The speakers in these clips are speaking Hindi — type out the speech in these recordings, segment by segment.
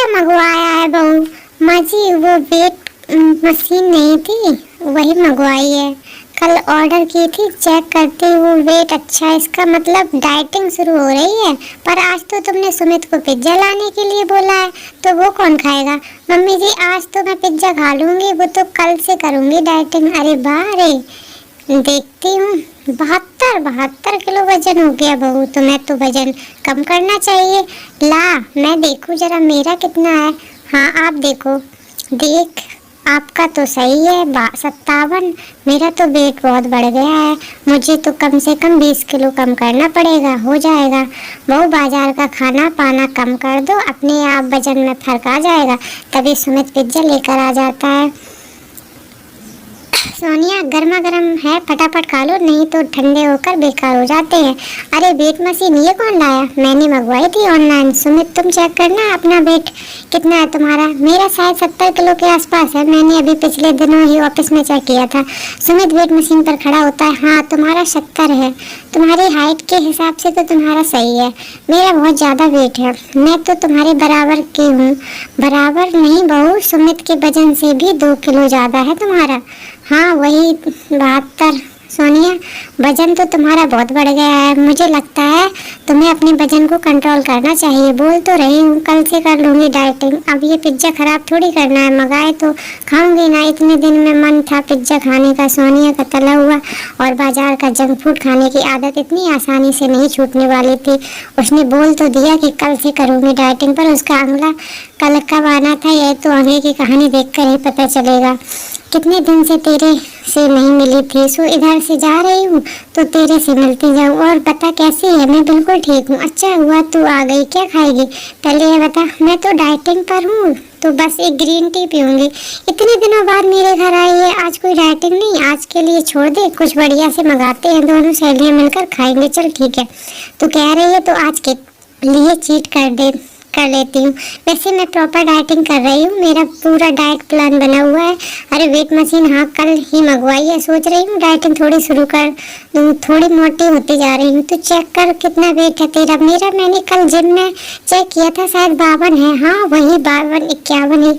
क्या मंगवाया है बहू? माँ जी वो वेट मशीन नहीं थी, वही मंगवाई है। कल ऑर्डर की थी, चेक करती हूँ वेट अच्छा है, इसका मतलब डाइटिंग शुरू हो रही है। पर आज तो तुमने सुमित को पिज्जा लाने के लिए बोला है, तो वो कौन खाएगा? मम्मी जी आज तो मैं पिज्जा खा लूंगी, वो तो कल से करूंगी डाइटिंग। अरे वाह रे, देखती हूँ 72 किलो वजन हो गया बहू, तुम्हें तो वजन कम करना चाहिए। ला मैं देखूं जरा मेरा कितना है। हाँ आप देखो। देख आपका तो सही है 57, मेरा तो वेट बहुत बढ़ गया है। मुझे तो कम से कम 20 किलो कम करना पड़ेगा, हो जाएगा। बहू बाजार का खाना पाना कम कर दो, अपने आप वजन में फर्क आ जाएगा। तभी सुमित पिज्जा लेकर आ जाता है। सोनिया गर्मा गर्म है, फटाफट खा लो, नहीं तो ठंडे होकर बेकार हो जाते हैं। अरे वेट मशीन ये कौन लाया? मैंने मंगवाई थी ऑनलाइन। सुमित तुम चेक करना अपना वेट कितना है तुम्हारा। मेरा शायद 70 किलो के आसपास है, मैंने अभी पिछले दिनों ही ऑफिस में चेक किया था। सुमित वेट मशीन पर खड़ा होता है। हाँ तुम्हारा 70 है, तुम्हारी हाइट के हिसाब से तो तुम्हारा सही है। मेरा बहुत ज़्यादा वेट है, मैं तो तुम्हारे बराबर की हूँ। बराबर नहीं बहू, सुमित के वजन से भी 2 किलो ज़्यादा है तुम्हारा। हाँ वही 72। सोनिया वजन तो तुम्हारा बहुत बढ़ गया है, मुझे लगता है तुम्हें अपने वजन को कंट्रोल करना चाहिए। बोल तो रही हूँ कल से कर लूँगी डाइटिंग। अब ये पिज्ज़ा खराब थोड़ी करना है, मंगाए तो खाऊंगी ना। इतने दिन में मन था पिज्ज़ा खाने का। सोनिया का तला हुआ और बाजार का जंक फूड खाने की आदत इतनी आसानी से नहीं छूटने वाली थी। उसने बोल तो दिया कि कल से करूँगी डाइटिंग, पर उसका अगला कल कब आना था यह तो आगे की कहानी देखकर ही पता चलेगा। कितने दिन से तेरे से नहीं मिली थी, सो इधर से जा रही हूँ तो तेरे से मिलती जाऊँ। और बता कैसी है? मैं बिल्कुल ठीक हूँ। अच्छा हुआ तू आ गई, क्या खाएगी पहले ये बता। मैं तो डाइटिंग पर हूँ, तो बस एक ग्रीन टी पीऊँगी। इतने दिनों बाद मेरे घर आई है, आज कोई डाइटिंग नहीं, आज के लिए छोड़ दे, कुछ बढ़िया से मंगाते हैं, दोनों सहेलियाँ मिलकर खाएंगे। चल ठीक है, तू कह रही है तो आज के लिए चीट कर लेती हूँ। वैसे मैं प्रॉपर डाइटिंग कर रही हूँ, मेरा पूरा डाइट प्लान बना हुआ है। अरे वेट मशीन हाँ कल ही मंगवाई है, सोच रही हूँ डाइटिंग थोड़ी शुरू कर दूँ, थोड़ी मोटी होती जा रही हूँ। तो चेक कर कितना वेट है तेरा। मेरा मैंने कल जिम में चेक किया था, शायद 52 है। हाँ वही 52-51 ही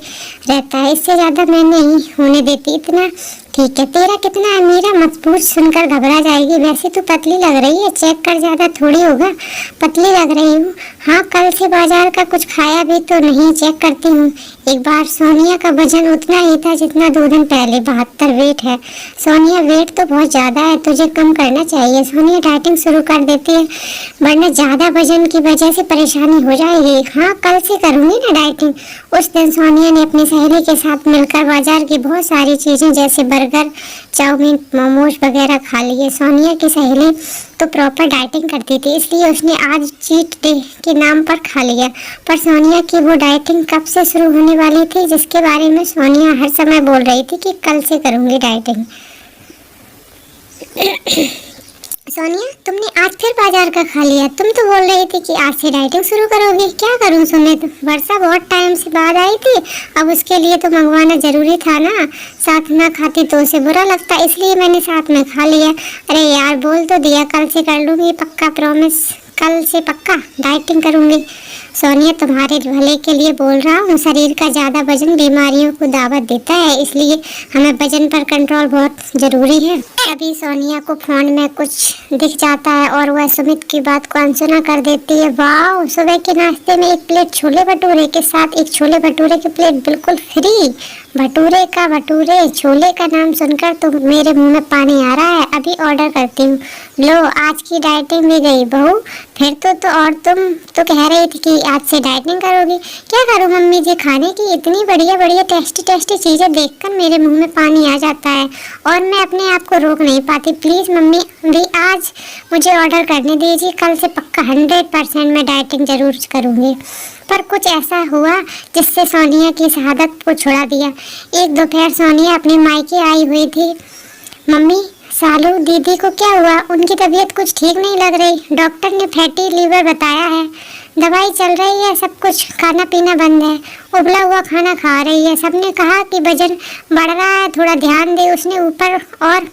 रहता है, इससे ज़्यादा मैं नहीं होने देती इतना। ठीक है, तेरा कितना है? मेरा मत पूछ, सुनकर घबरा जाएगी। वैसे तो पतली लग रही है, चेक कर, ज़्यादा थोड़ी होगा, पतली लग रही हूँ। हाँ कल से बाजार का कुछ खाया भी तो नहीं, चेक करती हूँ एक बार। सोनिया का वजन उतना ही था जितना 2 दिन पहले, 72 वेट है। सोनिया वेट तो बहुत ज़्यादा है, तुझे कम करना चाहिए। सोनिया डाइटिंग शुरू कर देती है, वरना ज़्यादा वजन की वजह से परेशानी हो जाएगी। हाँ कल से करूँगी ना डाइटिंग। उस दिन सोनिया ने अपनी सहेली के साथ मिलकर बाजार की बहुत सारी चीज़ें जैसे बर्गर, चाउमीन, मोमोज वगैरह खा लिए। सोनिया की सहेली तो प्रॉपर डाइटिंग करती थी, इसलिए उसने आज चीट डे के नाम पर खा लिया। पर सोनिया की वो डाइटिंग कब से शुरू होने वाली थी, जिसके बारे में सोनिया हर समय बोल रही थी कि कल से करूँगी डाइटिंग। सोनिया तुमने आज फिर बाजार का खा लिया, तुम तो बोल रही थी कि आज से डाइटिंग शुरू करोगी। क्या करूं सुमित, वर्षा बहुत टाइम से बाद आई थी, अब उसके लिए तो मंगवाना जरूरी था ना। साथ ना खाती तो उसे बुरा लगता, इसलिए मैंने साथ में खा लिया। अरे यार बोल तो दिया कल से कर लूँगी, पक्का प्रॉमिस, कल से पक्का डाइटिंग करूँगी। सोनिया तुम्हारे भले के लिए बोल रहा हूँ, शरीर का ज़्यादा वजन बीमारियों को दावत देता है, इसलिए हमें वजन पर कंट्रोल बहुत ज़रूरी है। अभी सोनिया को फोन में कुछ दिख जाता है और वह सुमित की बात को अनसुना कर देती है। वाह, सुबह के नाश्ते में एक प्लेट छोले भटूरे के साथ एक छोले भटूरे की प्लेट बिल्कुल फ्री। भटूरे का भटूरे, छोले का नाम सुनकर तो मेरे मुंह में पानी आ रहा है। अभी ऑर्डर करती हूँ। लो आज की डाइटिंग भी गई बहू, फिर तो और तुम तो कह रही थी कि आज से डाइटिंग करोगी। क्या करूँ मम्मी जी, खाने की इतनी बढ़िया बढ़िया टेस्टी चीज़ें देखकर मेरे मुंह में पानी आ जाता है और मैं अपने आप को रोक नहीं पाती। प्लीज़ मम्मी भी आज मुझे ऑर्डर करने दीजिए, कल से पक्का 100% मैं डाइटिंग ज़रूर करूँगी। पर कुछ ऐसा हुआ जिससे सोनिया की शहादत को छुड़ा दिया। एक दोपहर सोनिया अपने मायके आई हुई थी। मम्मी सालू दीदी को क्या हुआ, उनकी तबीयत कुछ ठीक नहीं लग रही, डॉक्टर ने फैटी लीवर बताया है, दवाई चल रही है, सब कुछ खाना पीना बंद है, उबला हुआ खाना खा रही है। सबने कहा कि वजन बढ़ रहा है, थोड़ा ध्यान दे। उसने ऊपर और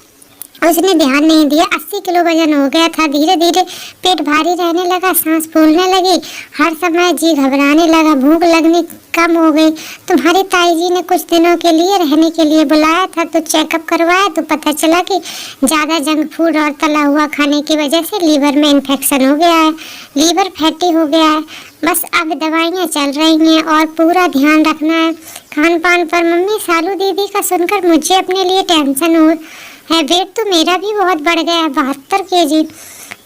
उसने ध्यान नहीं दिया। 80 किलो वजन हो गया था। धीरे धीरे पेट भारी रहने लगा, सांस फूलने लगी, हर समय जी घबराने लगा, भूख लगनी कम हो गई। तुम्हारी ताई जी ने कुछ दिनों के लिए रहने के लिए बुलाया था, तो चेकअप करवाया तो पता चला कि ज़्यादा जंक फूड और तला हुआ खाने की वजह से लीवर में इन्फेक्शन हो गया है, लीवर फैटी हो गया है। बस अब दवाइयाँ चल रही हैं और पूरा ध्यान रखना है खान पान पर। मम्मी, सालू दीदी का सुनकर मुझे अपने लिए टेंशन हो है। वेट तो मेरा भी बहुत बढ़ गया है, 72 केजी।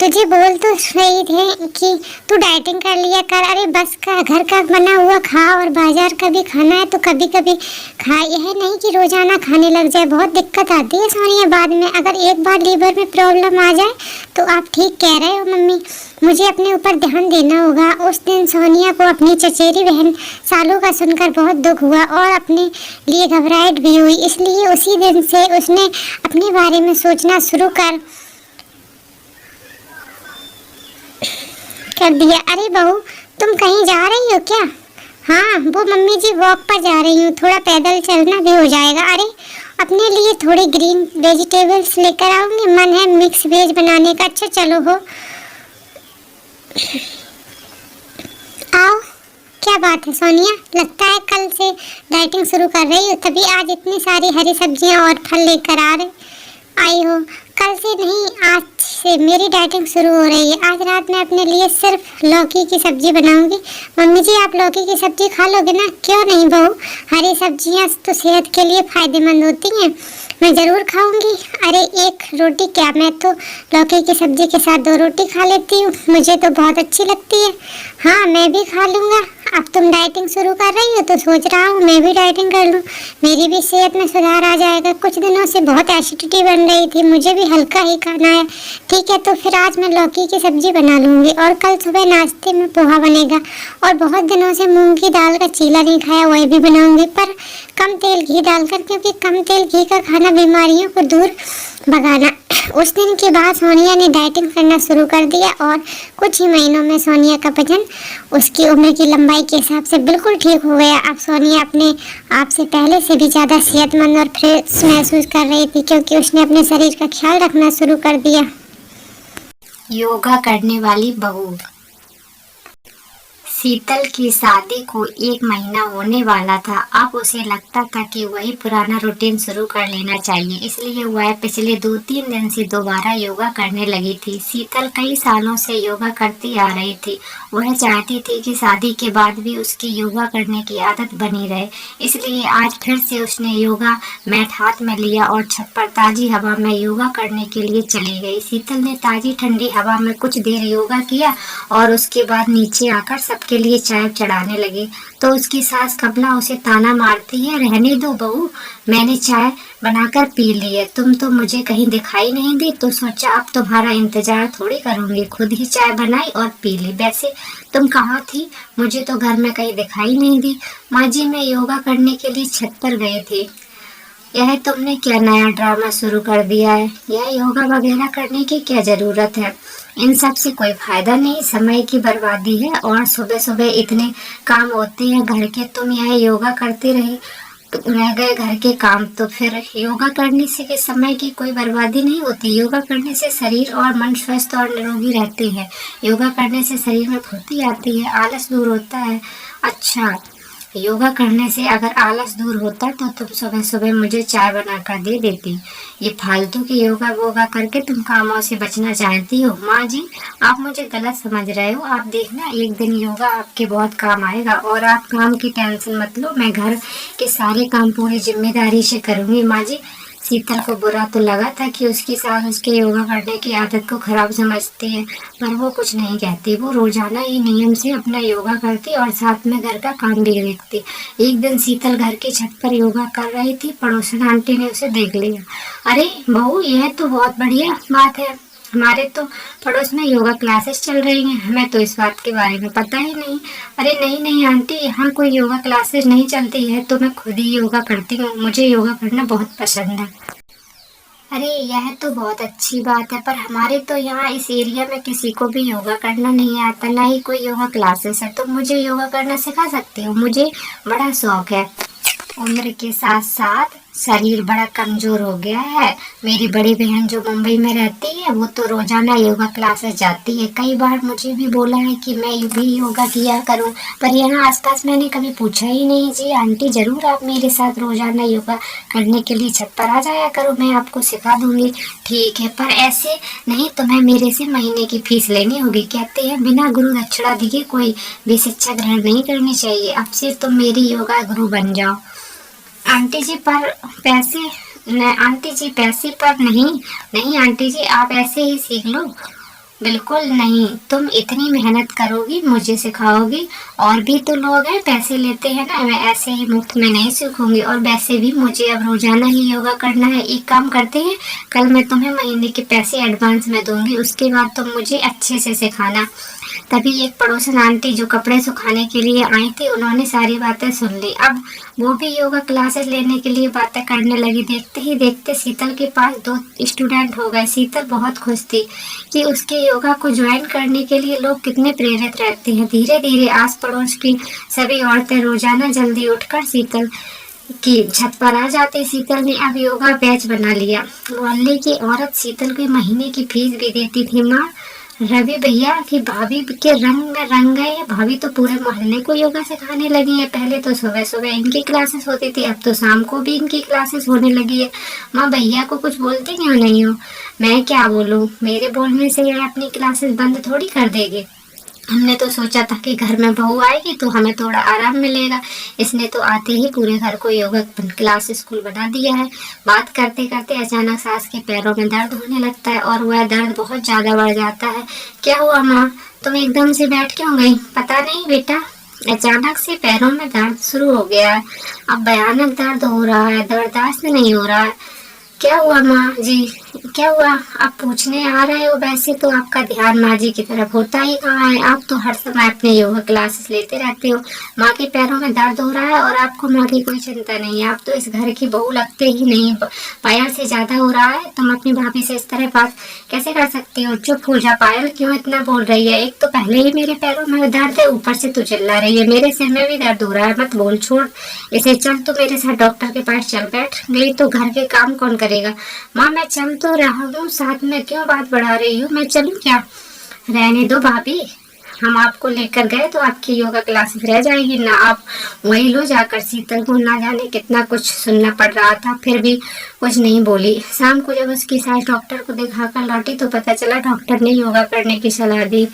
तुझे बोल तो रही थे कि तू डाइटिंग कर लिया कर। अरे बस का, घर का बना हुआ खा और बाजार का भी खाना है तो कभी कभी खा, यह नहीं कि रोजाना खाने लग जाए। बहुत दिक्कत आती है सोनिया बाद में। अगर एक बार लीवर में प्रॉब्लम आ जाए तो आप ठीक कह रहे हो मम्मी, मुझे अपने ऊपर ध्यान देना होगा। उस दिन सोनिया को अपनी चचेरी बहन सालू का सुनकर बहुत दुख हुआ और अपने लिए घबराहट भी हुई। इसलिए उसी दिन से उसने अपने बारे में सोचना शुरू कर दिया। अरे बहू, तुम कहीं जा रही हो क्या? हाँ वो मम्मी जी, वॉक पर जा रही हूँ, थोड़ा पैदल चलना भी हो जाएगा। अरे अपने लिए थोड़ी ग्रीन वेजिटेबल्स लेकर आऊंगी, मन है मिक्स वेज बनाने का। अच्छा चलो हो आओ। क्या बात है सोनिया, लगता है कल से डाइटिंग शुरू कर रही हो, तभी आज इतनी सारी हरी सब्जियां और फल लेकर आई हो। कल से नहीं, आज से मेरी डाइटिंग शुरू हो रही है। आज रात में अपने लिए सिर्फ लौकी की सब्जी बनाऊंगी। मम्मी जी, आप लौकी की सब्जी खा लोगे ना? क्यों नहीं बहू, हरी सब्जियां तो सेहत के लिए फायदेमंद होती हैं, मैं ज़रूर खाऊंगी। अरे एक रोटी क्या, मैं तो लौकी की सब्जी के साथ 2 रोटी खा लेती हूँ, मुझे तो बहुत अच्छी लगती है। हाँ मैं भी खा लूँगा। अब तुम डाइटिंग शुरू कर रही हो तो सोच रहा हूँ मैं भी डाइटिंग कर लूँ, मेरी भी सेहत में सुधार आ जाएगा। कुछ दिनों से बहुत एसिडिटी बन रही थी, मुझे भी हल्का ही खाना है। ठीक है, तो फिर आज मैं लौकी की सब्जी बना लूँगी और कल सुबह नाश्ते में पोहा बनेगा। और बहुत दिनों से मूंग की दाल का चीला नहीं खाया, वही भी बनाऊँगी, पर कम तेल घी डालकर, क्योंकि कम तेल घी का खाना बीमारियों को दूर भगाना। उस दिन के बाद सोनिया ने डाइटिंग करना शुरू कर दिया और कुछ ही महीनों में सोनिया का वजन उसकी उम्र की लंबाई के हिसाब से बिल्कुल ठीक हो गया। अब सोनिया अपने आप से पहले से भी ज़्यादा सेहतमंद और फ्रेश महसूस कर रही थी, क्योंकि उसने अपने शरीर का ख्याल रखना शुरू कर दिया। योगा करने वाली बहू। शीतल की शादी को 1 महीना होने वाला था। अब उसे लगता था कि वही पुराना रूटीन शुरू कर लेना चाहिए, इसलिए वह पिछले 2-3 दिन से दोबारा योगा करने लगी थी। शीतल कई सालों से योगा करती आ रही थी। वह चाहती थी कि शादी के बाद भी उसकी योगा करने की आदत बनी रहे, इसलिए आज फिर से उसने योगा मैट हाथ में लिया और छत पर ताज़ी हवा में योगा करने के लिए चली गई। शीतल ने ताज़ी ठंडी हवा में कुछ देर योगा किया और उसके बाद नीचे आकर सबके लिए चाय चढ़ाने लगे, तो उसकी सास कमला उसे ताना मारती है, रहने दो बहू, मैंने चाय बनाकर पी ली है, तुम तो मुझे कहीं दिखाई नहीं दी, तो सोचा अब तुम्हारा इंतजार थोड़ी करूंगी, खुद ही चाय बनाई और पी ली। वैसे तुम कहाँ थी? मुझे तो घर में कहीं दिखाई नहीं दी। माँ जी, मैं योगा करने के लिए छत पर गए थे। यह तुमने क्या नया ड्रामा शुरू कर दिया है? यह योगा वगैरह करने की क्या जरूरत है? इन सब से कोई फायदा नहीं, समय की बर्बादी है, और सुबह सुबह इतने काम होते हैं घर के, तुम यह योगा करती रही तो रह गए घर के काम। तो फिर योगा करने से के समय की कोई बर्बादी नहीं होती। योगा करने से शरीर और मन स्वस्थ और निरोगी रहते हैं। योगा करने से शरीर में फुर्ती आती है, आलस दूर होता है। अच्छा, योगा करने से अगर आलस दूर होता तो तुम सुबह सुबह मुझे चाय बनाकर दे देती। ये फालतू की योगा वोगा करके तुम कामों से बचना चाहती हो। माँ जी, आप मुझे गलत समझ रहे हो। आप देखना, एक दिन योगा आपके बहुत काम आएगा, और आप काम की टेंशन मत लो, मैं घर के सारे काम पूरी जिम्मेदारी से करूँगी। माँ जी, शीतल को बुरा तो लगा था कि उसकी सास उसके योगा करने की आदत को खराब समझती है, पर वो कुछ नहीं कहती। वो रोजाना ही नियम से अपना योगा करती और साथ में घर का काम भी देखती। एक दिन शीतल घर की छत पर योगा कर रही थी, पड़ोसन आंटी ने उसे देख लिया। अरे बहू, यह तो बहुत बढ़िया बात है, हमारे तो पड़ोस में योगा क्लासेस चल रही हैं, हमें तो इस बात के बारे में पता ही नहीं। अरे नहीं नहीं आंटी, यहाँ कोई योगा क्लासेस नहीं चलती है, तो मैं खुद ही योगा करती हूँ, मुझे योगा करना बहुत पसंद है। अरे यह तो बहुत अच्छी बात है, पर हमारे तो यहाँ इस एरिया में किसी को भी योगा करना नहीं आता, ना ही कोई योगा क्लासेस है, तो मुझे योगा करना सिखा सकते हो, मुझे बड़ा शौक है। उम्र के साथ साथ शरीर बड़ा कमजोर हो गया है। मेरी बड़ी बहन जो मुंबई में रहती है वो तो रोजाना योगा क्लासेस जाती है। कई बार मुझे भी बोला है कि मैं भी योगा किया करूं, पर यहाँ आसपास मैंने कभी पूछा ही नहीं। जी आंटी, जरूर आप मेरे साथ रोजाना योगा करने के लिए छत पर आ जाया करो, मैं आपको सिखा दूंगी। ठीक है, पर ऐसे नहीं, तुम्हें मेरे से महीने की फीस लेनी होगी। कहते हैं बिना गुरु दक्षिणा दिए कोई भी शिक्षा ग्रहण नहीं करनी चाहिए। अब से तुम मेरी योगा गुरु बन जाओ। आंटी जी पर पैसे न, आंटी जी पैसे पर नहीं। नहीं आंटी जी, आप ऐसे ही सीख लो। बिल्कुल नहीं, तुम इतनी मेहनत करोगी, मुझे सिखाओगी। और भी तो लोग हैं पैसे लेते हैं ना, मैं ऐसे ही मुफ्त में नहीं सीखूंगी। और वैसे भी मुझे अब रोजाना ही योगा करना है। एक काम करते हैं, कल मैं तुम्हें महीने के पैसे एडवांस में दूंगी, उसके बाद तुम मुझे अच्छे से सिखाना। तभी एक पड़ोसन आंटी जो कपड़े सुखाने के लिए आई थी, उन्होंने सारी बातें सुन ली। अब वो भी योगा क्लासेस लेने के लिए बातें करने लगी। देखते ही देखते शीतल के पास 2 स्टूडेंट हो गए। शीतल बहुत खुश थी कि उसके योगा को ज्वाइन करने के लिए लोग कितने प्रेरित रहते हैं। धीरे धीरे आस पड़ोस की सभी औरतें रोजाना जल्दी उठकर शीतल की छत पर आ जाती। शीतल ने अब योगा बैच बना लिया। मोहल्ले की औरत शीतल की महीने की फीस भी देती थी। माँ, रवि भैया की भाभी के रंग में रंग गए हैं। भाभी तो पूरे मोहल्ले को योगा सिखाने लगी है। पहले तो सुबह सुबह इनकी क्लासेस होती थी, अब तो शाम को भी इनकी क्लासेस होने लगी है। माँ, भैया को कुछ बोलती क्यों नहीं हो? मैं क्या बोलूँ, मेरे बोलने से ये अपनी क्लासेस बंद थोड़ी कर देगी। हमने तो सोचा था कि घर में बहू आएगी तो हमें थोड़ा आराम मिलेगा। इसने तो आते ही पूरे घर को योगा क्लास स्कूल बना दिया है। बात करते करते अचानक सास के पैरों में दर्द होने लगता है और वह दर्द बहुत ज्यादा बढ़ जाता है। क्या हुआ माँ, तुम एकदम से बैठ क्यों गई? पता नहीं बेटा, अचानक से पैरों में दर्द शुरू हो गया है। अब भयानक दर्द हो रहा है, बर्दाश्त नहीं हो रहा है। क्या हुआ माँ जी, क्या हुआ? आप पूछने आ रहे हो? वैसे तो आपका ध्यान माँ जी की तरफ होता ही कहाँ है, आप तो हर समय अपने योगा क्लासेस लेते रहते हो। माँ के पैरों में दर्द हो रहा है और आपको माँ की कोई चिंता नहीं है। आप तो इस घर की बहू लगते ही नहीं। पायल से ज्यादा हो रहा है, तुम अपनी भाभी से इस तरह बात कैसे कर सकती हो? चुप हो जा पायल, क्यों इतना बोल रही है? एक तो पहले ही मेरे पैरों में दर्द है, ऊपर से तू चिल्ला रही है। मेरे सिर में भी दर्द हो रहा है। मत बोल, छोड़ इसे। चल तू मेरे साथ डॉक्टर के पास चल बैठ, नहीं तो घर के काम कौन करेगा? माँ, मैं चल तो रहा हूँ, साथ में क्यों बात बढ़ा रही हूँ? मैं चलूँ क्या? रहने दो भाभी, हम आपको लेकर गए तो आपकी योगा क्लासेस रह जाएगी ना, आप वही लो जाकर। शीतल को ना जाने कितना कुछ सुनना पड़ रहा था, फिर भी कुछ नहीं बोली। शाम को जब उसकी सास डॉक्टर को दिखाकर लौटी तो पता चला डॉक्टर ने योगा करने की सलाह दी।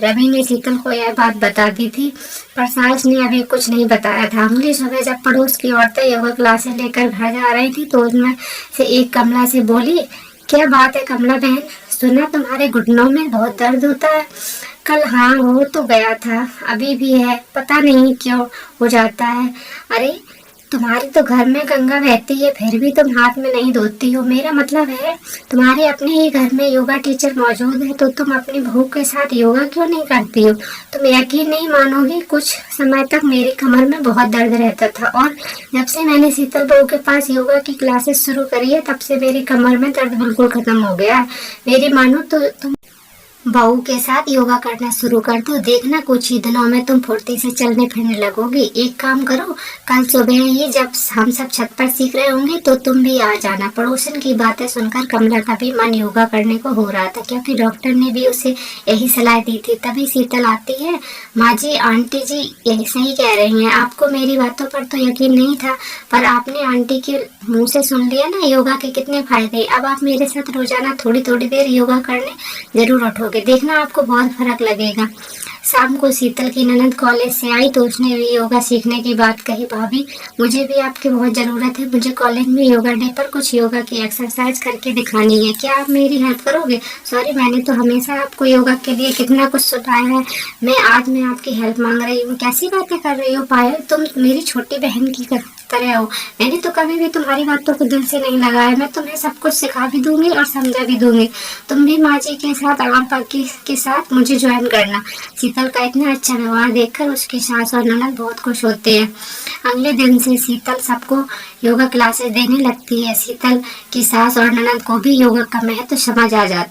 रवि ने शीतल को यह बात बता दी थी, पर सास ने अभी कुछ नहीं बताया था। अगली सुबह जब पड़ोस की औरतें योगा क्लासेस लेकर घर जा रही थी तो उनमें से एक कमला से बोली, क्या बात है कमला बहन, सुना तुम्हारे घुटनों में बहुत दर्द होता है? कल हाँ हो तो गया था, अभी भी है, पता नहीं क्यों हो जाता है। अरे तुम्हारी तो घर में गंगा बहती है, फिर भी तुम हाथ में नहीं धोती हो। मेरा मतलब है तुम्हारे अपने ही घर में योगा टीचर मौजूद है तो तुम अपनी बहू के साथ योगा क्यों नहीं करती हो? तुम यकीन नहीं मानोगी, कुछ समय तक मेरी कमर में बहुत दर्द रहता था और जब से मैंने शीतल बहू के पास योगा की क्लासेस शुरू करी है तब से मेरी कमर में दर्द बिल्कुल खत्म हो गया है। मेरी मानो तो तुम बहू के साथ योगा करना शुरू कर दो, देखना कुछ ही दिनों में तुम फुर्ती से चलने फिरने लगोगी। एक काम करो, कल सुबह ही जब हम सब छत पर सीख रहे होंगे तो तुम भी आ जाना। पड़ोसन की बातें सुनकर कमला का भी मन योगा करने को हो रहा था, क्योंकि डॉक्टर ने भी उसे यही सलाह दी थी। तभी शीतल आती है। माँ जी, आंटी जी यही सही कह रही हैं, आपको मेरी बातों पर तो यकीन नहीं था, पर आपने आंटी के मुंह से सुन लिया ना योगा के कितने फायदे। अब आप मेरे साथ रोजाना थोड़ी थोड़ी देर योगा करने जरूर उठोगे, देखना आपको बहुत फर्क लगेगा। शाम को शीतल की ननद कॉलेज से आई तो उसने भी योगा सीखने की बात कही। भाभी, मुझे भी आपकी बहुत जरूरत है, मुझे कॉलेज में योगा डे पर कुछ योगा की एक्सरसाइज करके दिखानी है, क्या आप मेरी हेल्प करोगे? सॉरी, मैंने तो हमेशा आपको योगा के लिए कितना कुछ सुनाया है, आज मैं आपकी हेल्प मांग रही हूँ। कैसी बातें कर रही हो पायल, तुम मेरी छोटी बहन की तरह हो। मैंने तो कभी भी तुम्हारी बातों को दिल से नहीं लगाया। मैं तुम्हें सब कुछ सिखा भी दूंगी और समझा भी दूंगी। तुम भी माँ जी के साथ आराम पाकी के साथ मुझे ज्वाइन करना। शीतल का इतना अच्छा व्यवहार देखकर उसकी सास और ननद बहुत खुश होते हैं। अगले दिन से शीतल सबको योगा क्लासेस देने लगती है। शीतल की सास और ननद को भी योगा का महत्व समझ आ जाता है।